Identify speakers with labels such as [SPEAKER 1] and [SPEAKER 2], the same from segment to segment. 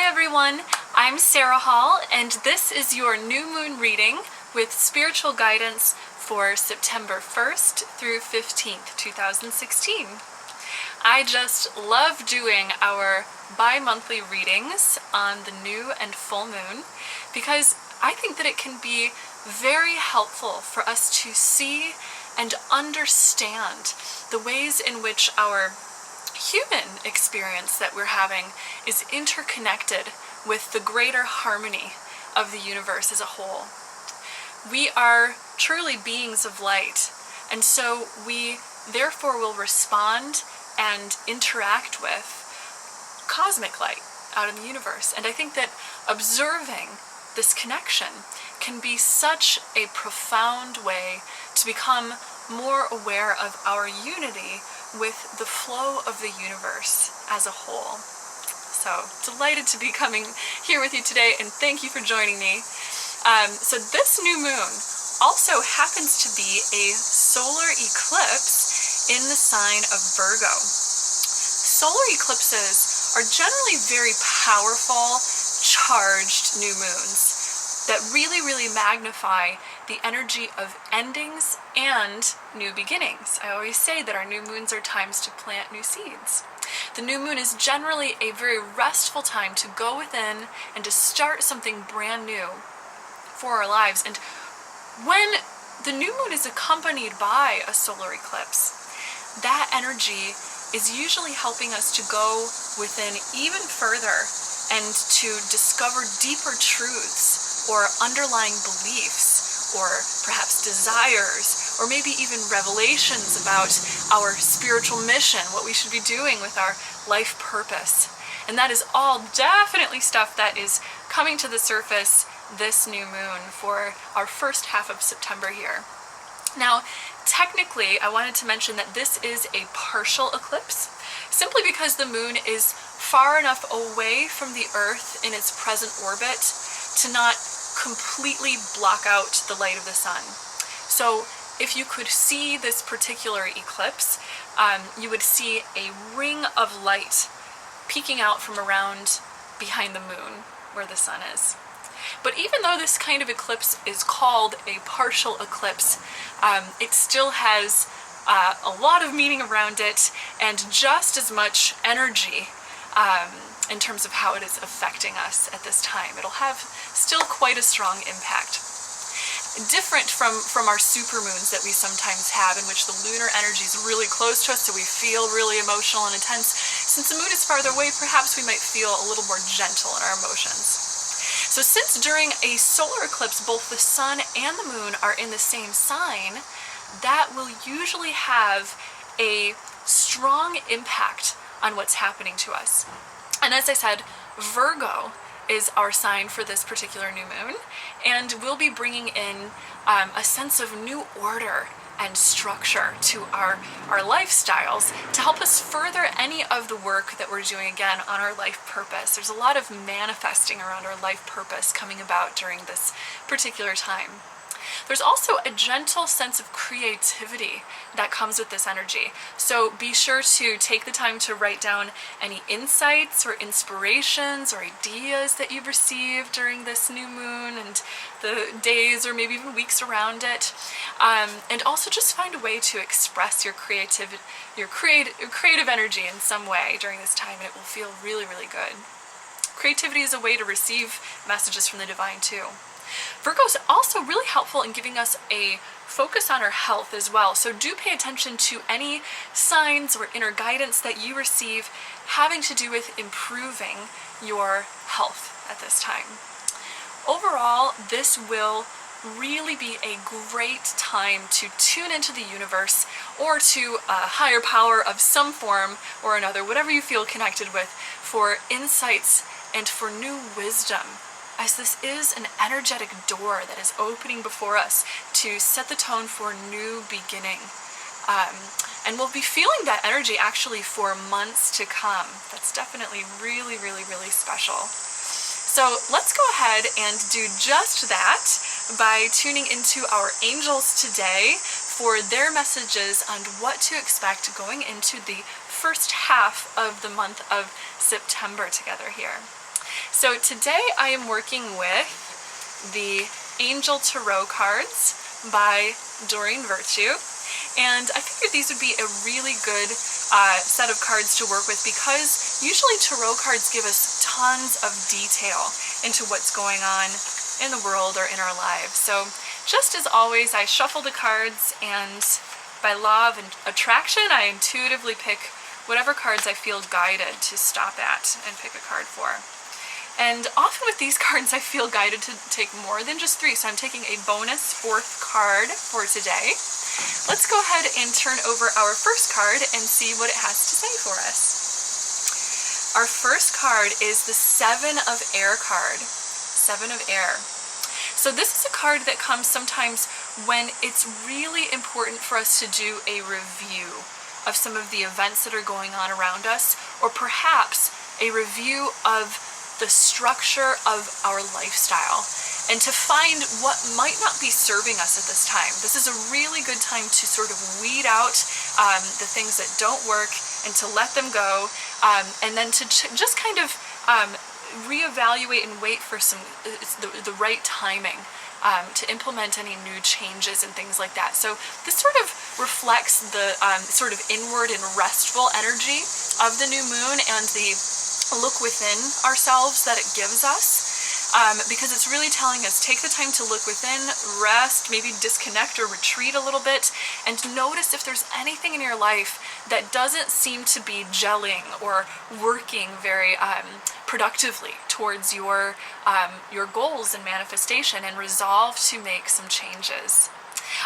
[SPEAKER 1] everyone, I'm Sarah Hall, and this is your new moon reading with spiritual guidance for September 1st through 15th, 2016. I just love doing our bi-monthly readings on the new and full moon because I think that it can be very helpful for us to see and understand the ways in which our human experience that we're having is interconnected with the greater harmony of the universe as a whole. We are truly beings of light, and so we therefore will respond and interact with cosmic light out in the universe. And I think that observing this connection can be such a profound way to become more aware of our unity with the flow of the universe as a whole. So delighted to be coming here with you today, and thank you for joining me. So this new moon also happens to be a solar eclipse in the sign of Virgo. Solar eclipses are generally very powerful, charged new moons that really magnify the energy of endings and new beginnings. I always say that our new moons are times to plant new seeds. The new moon is generally a very restful time to go within and to start something brand new for our lives. And when the new moon is accompanied by a solar eclipse, that energy is usually helping us to go within even further and to discover deeper truths or underlying beliefs, or perhaps desires, or maybe even revelations about our spiritual mission, what we should be doing with our life purpose. And that is all definitely stuff that is coming to the surface this new moon for our first half of September here. Now, technically, I wanted to mention that this is a partial eclipse, simply because the moon is far enough away from the Earth in its present orbit to not completely block out the light of the sun. So if you could see this particular eclipse, you would see a ring of light peeking out from around behind the moon where the sun is. But even though this kind of eclipse is called a partial eclipse, it still has a lot of meaning around it and just as much energy in terms of how it is affecting us at this time. It'll have still quite a strong impact. Different from our supermoons that we sometimes have, in which the lunar energy is really close to us, so we feel really emotional and intense. Since the moon is farther away, perhaps we might feel a little more gentle in our emotions. So since during a solar eclipse both the sun and the moon are in the same sign, that will usually have a strong impact on what's happening to us. And as I said, Virgo is our sign for this particular new moon, and we'll be bringing in a sense of new order and structure to our lifestyles to help us further any of the work that we're doing again on our life purpose. There's a lot of manifesting around our life purpose coming about during this particular time. There's also a gentle sense of creativity that comes with this energy. So be sure to take the time to write down any insights or inspirations or ideas that you've received during this new moon and the days or maybe even weeks around it. And also just find a way to express your creative energy in some way during this time, and it will feel really good. Creativity is a way to receive messages from the divine too. Virgo is also really helpful in giving us a focus on our health as well. So do pay attention to any signs or inner guidance that you receive having to do with improving your health at this time. Overall, this will really be a great time to tune into the universe or to a higher power of some form or another, whatever you feel connected with, for insights and for new wisdom, as this is an energetic door that is opening before us to set the tone for new beginning. And we'll be feeling that energy actually for months to come. That's definitely really special. So let's go ahead and do just that by tuning into our angels today for their messages on what to expect going into the first half of the month of September together here. So today I am working with the Angel Tarot cards by Doreen Virtue, and I figured these would be a really good set of cards to work with, because usually tarot cards give us tons of detail into what's going on in the world or in our lives. So just as always, I shuffle the cards, and by law of attraction, I intuitively pick whatever cards I feel guided to stop at and pick a card for. And often with these cards, I feel guided to take more than just 3, so I'm taking a bonus 4th card for today. Let's go ahead and turn over our first card and see what it has to say for us. Our first card is the 7 of Air card. 7 of Air. So this is a card that comes sometimes when it's really important for us to do a review of some of the events that are going on around us, or perhaps a review of the structure of our lifestyle, and to find what might not be serving us at this time. This is a really good time to sort of weed out the things that don't work and to let them go, and then to just kind of reevaluate and wait for the right timing to implement any new changes and things like that. So this sort of reflects the sort of inward and restful energy of the new moon and the look within ourselves that it gives us, because it's really telling us, take the time to look within, rest, maybe disconnect or retreat a little bit, and notice if there's anything in your life that doesn't seem to be gelling or working very productively towards your goals and manifestation, and resolve to make some changes.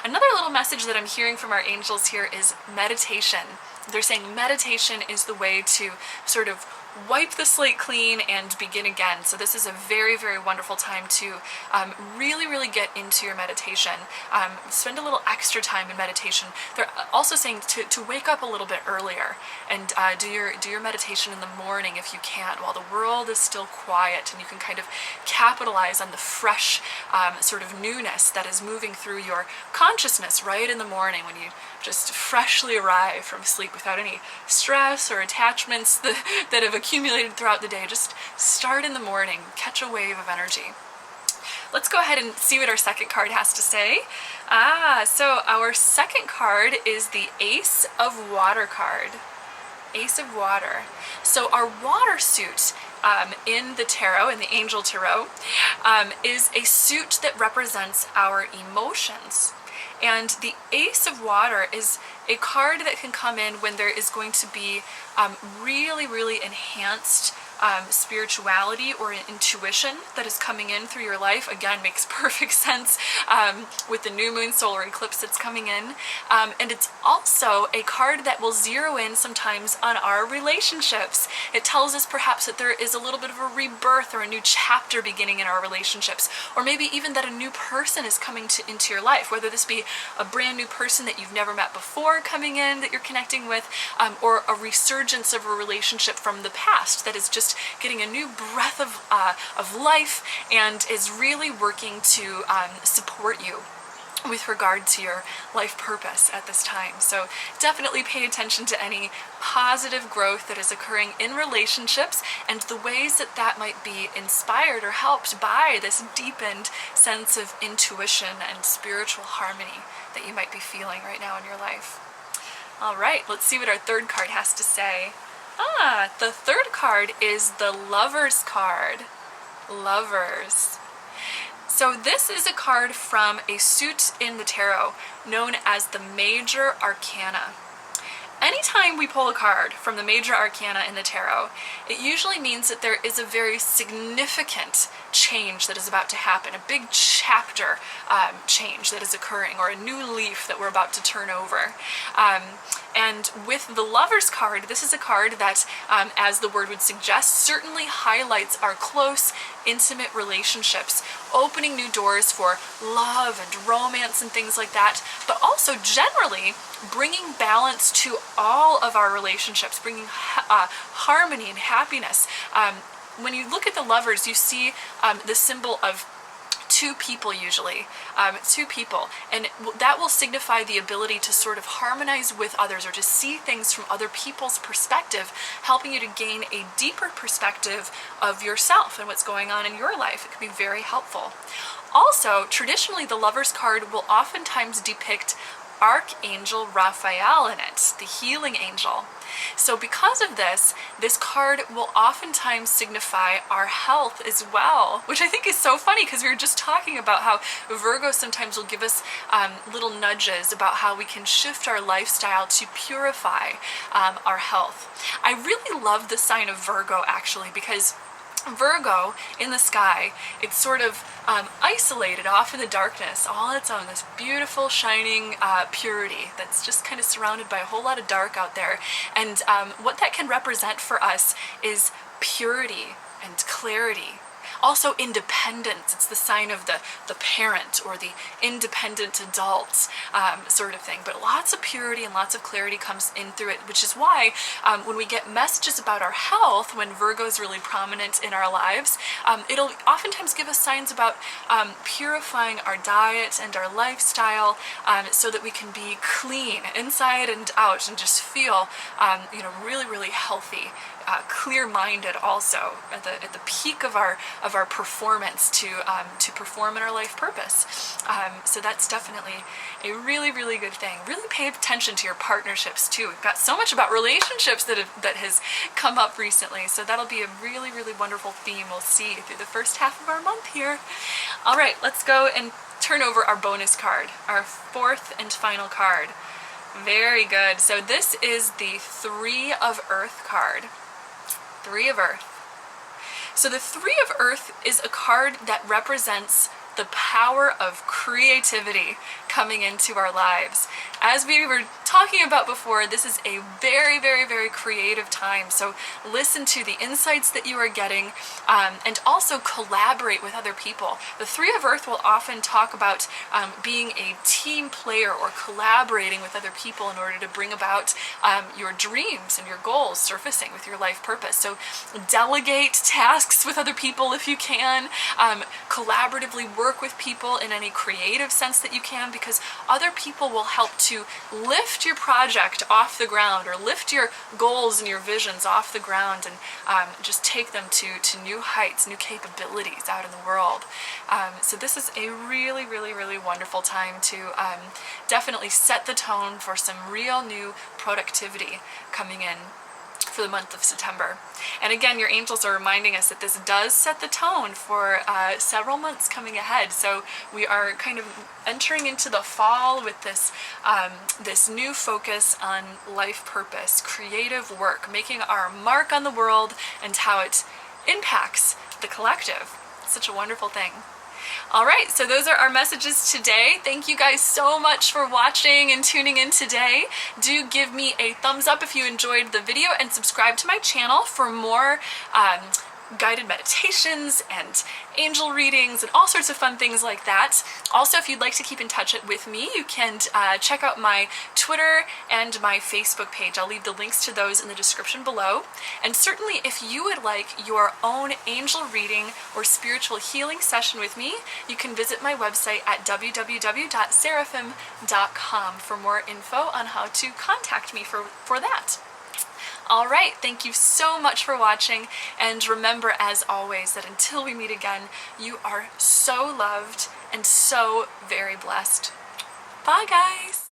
[SPEAKER 1] Another little message that I'm hearing from our angels here is meditation. They're saying meditation is the way to sort of wipe the slate clean and begin again. So this is a very, very wonderful time to really get into your meditation. Spend a little extra time in meditation. They're also saying to wake up a little bit earlier and do your meditation in the morning if you can, while the world is still quiet, and you can kind of capitalize on the fresh sort of newness that is moving through your consciousness right in the morning, when you just freshly arrive from sleep without any stress or attachments that have accumulated throughout the day. Just start in the morning, catch a wave of energy. Let's go ahead and see what our second card has to say. So our second card is the Ace of Water card. Ace of Water. So our water suit in the tarot, in the Angel Tarot, is a suit that represents our emotions. And the Ace of Water is a card that can come in when there is going to be really enhanced spirituality or intuition that is coming in through your life. Again, makes perfect sense with the new Moon Solar Eclipse that's coming in. And it's also a card that will zero in sometimes on our relationships. It tells us perhaps that there is a little bit of a rebirth or a new chapter beginning in our relationships, or maybe even that a new person is coming into your life, whether this be a brand new person that you've never met before coming in that you're connecting with, or a resurgence of a relationship from the past that is just getting a new breath of life and is really working to support you with regard to your life purpose at this time. So definitely pay attention to any positive growth that is occurring in relationships, and the ways that that might be inspired or helped by this deepened sense of intuition and spiritual harmony that you might be feeling right now in your life. All right, let's see what our third card has to say. The third card is the Lovers card. Lovers. So this is a card from a suit in the tarot known as the Major Arcana. Anytime we pull a card from the Major Arcana in the tarot, it usually means that there is a very significant change that is about to happen, a big chapter change that is occurring, or a new leaf that we're about to turn over. And with the Lovers card, this is a card that, as the word would suggest, certainly highlights our close, intimate relationships, opening new doors for love and romance and things like that, but also generally bringing balance to all of our relationships, bringing harmony and happiness. When you look at the Lovers, you see the symbol of two people usually, two people, and that will signify the ability to sort of harmonize with others or to see things from other people's perspective, helping you to gain a deeper perspective of yourself and what's going on in your life. It can be very helpful. Also, traditionally, the Lover's card will oftentimes depict Archangel Raphael in it, the healing angel. So because of this, this card will oftentimes signify our health as well, which I think is so funny because we were just talking about how Virgo sometimes will give us little nudges about how we can shift our lifestyle to purify our health. I really love the sign of Virgo actually, because Virgo in the sky, it's sort of isolated off in the darkness all on its own, this beautiful shining purity that's just kind of surrounded by a whole lot of dark out there. And what that can represent for us is purity and clarity. Also independence. It's the sign of the parent or the independent adult sort of thing. But lots of purity and lots of clarity comes in through it, which is why when we get messages about our health, when Virgo is really prominent in our lives, it'll oftentimes give us signs about purifying our diet and our lifestyle so that we can be clean inside and out and just feel really, really healthy. Clear-minded also at the peak of our performance to perform in our life purpose. So that's definitely a really, really good thing. Really pay attention to your partnerships too. We've got so much about relationships that has come up recently, so that'll be a really, really wonderful theme we'll see through the first half of our month here. All right, let's go and turn over our bonus card, our fourth and final card. Very good. So this is the Three of Earth card. Three of Earth. So the Three of Earth is a card that represents the power of creativity coming into our lives. As we were talking about before, this is a very, very, very creative time. So listen to the insights that you are getting and also collaborate with other people. The Three of Earth will often talk about being a team player or collaborating with other people in order to bring about your dreams and your goals surfacing with your life purpose. So delegate tasks with other people if you can. Collaboratively work with people in any creative sense that you can, because other people will help to lift your project off the ground or lift your goals and your visions off the ground and just take them to new heights, new capabilities out in the world. So this is a really, really, really wonderful time to definitely set the tone for some real new productivity coming in for the month of September. And again, your angels are reminding us that this does set the tone for several months coming ahead. So we are kind of entering into the fall with this this new focus on life purpose, creative work, making our mark on the world and how it impacts the collective. It's such a wonderful thing. All right, so those are our messages today. Thank you guys so much for watching and tuning in today. Do give me a thumbs up if you enjoyed the video and subscribe to my channel for more guided meditations and angel readings and all sorts of fun things like that. Also, if you'd like to keep in touch with me, you can check out my Twitter and my Facebook page. I'll leave the links to those in the description below. And certainly if you would like your own angel reading or spiritual healing session with me, you can visit my website at www.seraphim.com for more info on how to contact me for that. All right, thank you so much for watching, and remember, as always, that until we meet again, you are so loved and so very blessed. Bye, guys!